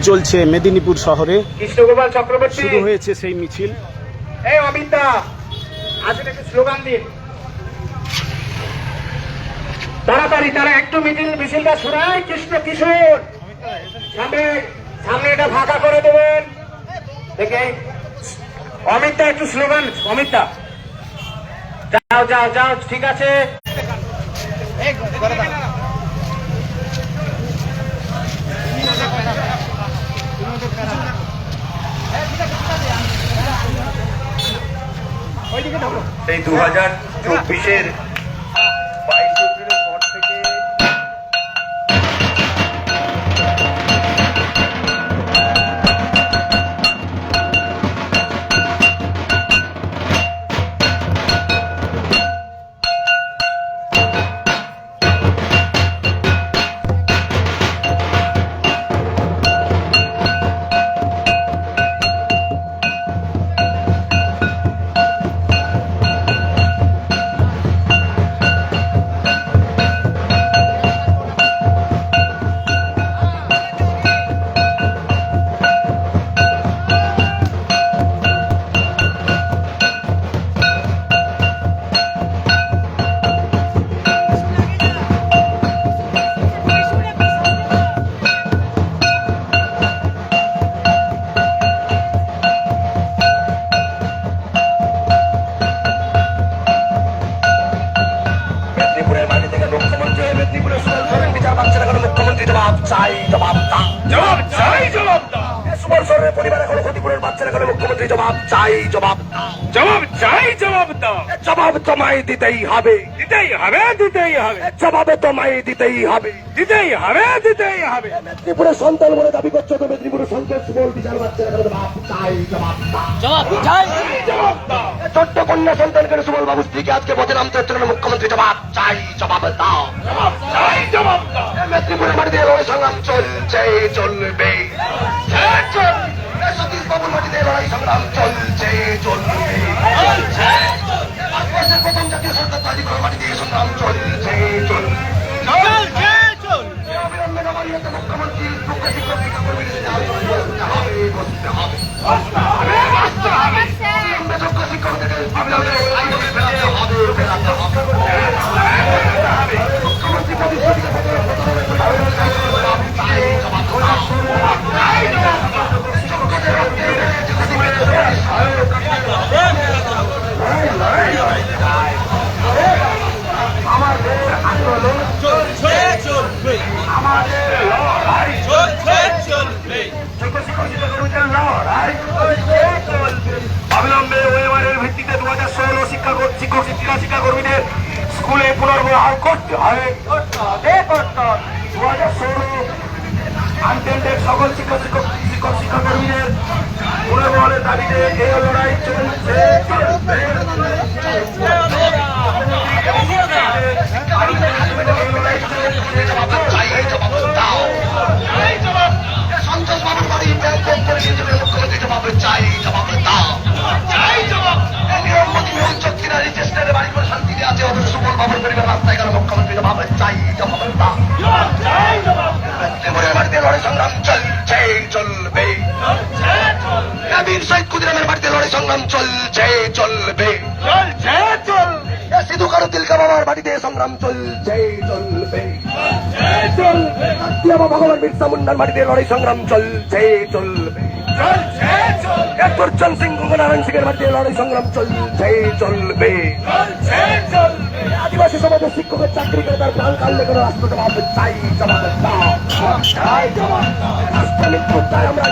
চলছে মেদিনীপুর শহরে কৃষ্ণগোপাল চক্রবর্তী শুরু হয়েছে সেই মিছিল। এই অমিতা আসলে একটু স্লোগান দিন তাড়াতাড়ি, তারা একটু মিছিলটা শোনায়। কৃষ্ণ কিশোর সামনে সামনে এটা ফাঁকা করে দেবেন দেখে। অমিতা একটু স্লোগান, অমিতা যাও যাও যাও, ঠিক আছে। এই 2024-এর 22 এপ্রিলের পর থেকে পরিবার এখন ক্ষতিপুরের বাচ্চারা করে মুখ্যমন্ত্রী জবাব চাই, জবাব জবাব চাই, জবাব দাও। জবাব তোমায় দিতেই হবে, দিতেই হবে, দিতেই হবে। জবাব তোমায় দিতেই হবে, দিতেই হবে, দিতেই হবে। মেদিনীপুরের সন্তান বলে দাবি করছো তো মেদিনীপুরের সন্তান সুবল বিচার বাচ্চারা করে জবাব চাই, জবাব দাও, জবাব চাই, জবাব দাও। ছোট্ট কন্যা সন্তান করে সুবল বাবু স্ত্রীকে আজকে পথে নামতে হচ্ছে না, মুখ্যমন্ত্রী জবাব চাই, জবাব দাও, জবাব চাই, জবাব দাও। মেদিনীপুরের মাটিতে লড়াই সংগ্রাম চলছে, চলবে, সতীশ বাবুর মাটিতে লড়াই সংগ্রাম চলছে, চলবে। প্রথম জাতীয় সরকার তৈরি করার মাটিতে সংগ্রাম চলছে, চলবে। অবিলম্বে নবান্নতে মুখ্যমন্ত্রীর পক্ষে শিক্ষক শিক্ষাকর্মীদের বসতে হবে, বসতে হবে, বসতে হবে। অবিলম্বে যোগ্য শিক্ষকদেরকে অবিলম্বে ফেরাতে হবে, ফেরাতে হবে। মুখ্যমন্ত্রী প্রতিশ্রুতিকে আমাদের আন্দোলন চলছে, চলবে, আমাদের লড়াই চলছে, চলবে, লড়াই চলছে, চলবে। অবিলম্বে ওয়েমারের ভিত্তিতে 2016 শিক্ষক শিক্ষাকর্মীদের স্কুলে পুনর্বহাল করতে হবে, করতে হবে, করতে হবে। 2016 আনটেন্ডেড সকল শিক্ষাকর্মীদের পুনর্বহালের দাবিতে এই লড়াই চলছে, চলবে। সন্তোষ বাবুর বাড়ি মুখ্যমন্ত্রী জবাব চাই, জবাব দাও, চাই, জবাব। চক্ষিরা রেজিস্ট্রারে বাড়ি করে শান্তিতে আছে, অথচ সুবল বাবুর পরিবার রাস্তায় গেল, মুখ্যমন্ত্রী জবাব চাই, জবাব দাও, চাই, জবাব। মেদিনীপুরের বাড়িতে লড়াই সংগ্রাম চলছে, চলবে। নবীন শহীদ ক্ষুদিরামের বাড়িতে লড়াই সংগ্রাম চলছে, চলবে, চলছে, চলবে। সিধু কারু তিলকা বাবার বাড়িতে সংগ্রাম চলছে, চলবে, চলবে। ভগবান বিরসা মুন্ডার বাড়িতে লড়াই সংগ্রাম চলছে, চলবে, চলছে, চলবে। দুর্জন সিং গঙ্গানারায়ণ সিংয়ের বাড়িতে লড়াই সংগ্রাম চলছে, চলবে, চলছে, চলবে। আদিবাসী সমাজের শিক্ষকের চাকরি করে তার প্রাণ কাটলে কোনো রাষ্ট্র জবাব চাই, জবাব দাও, চাই, জবাব দাও। রাষ্ট্র মৃত্যু চাই আমরা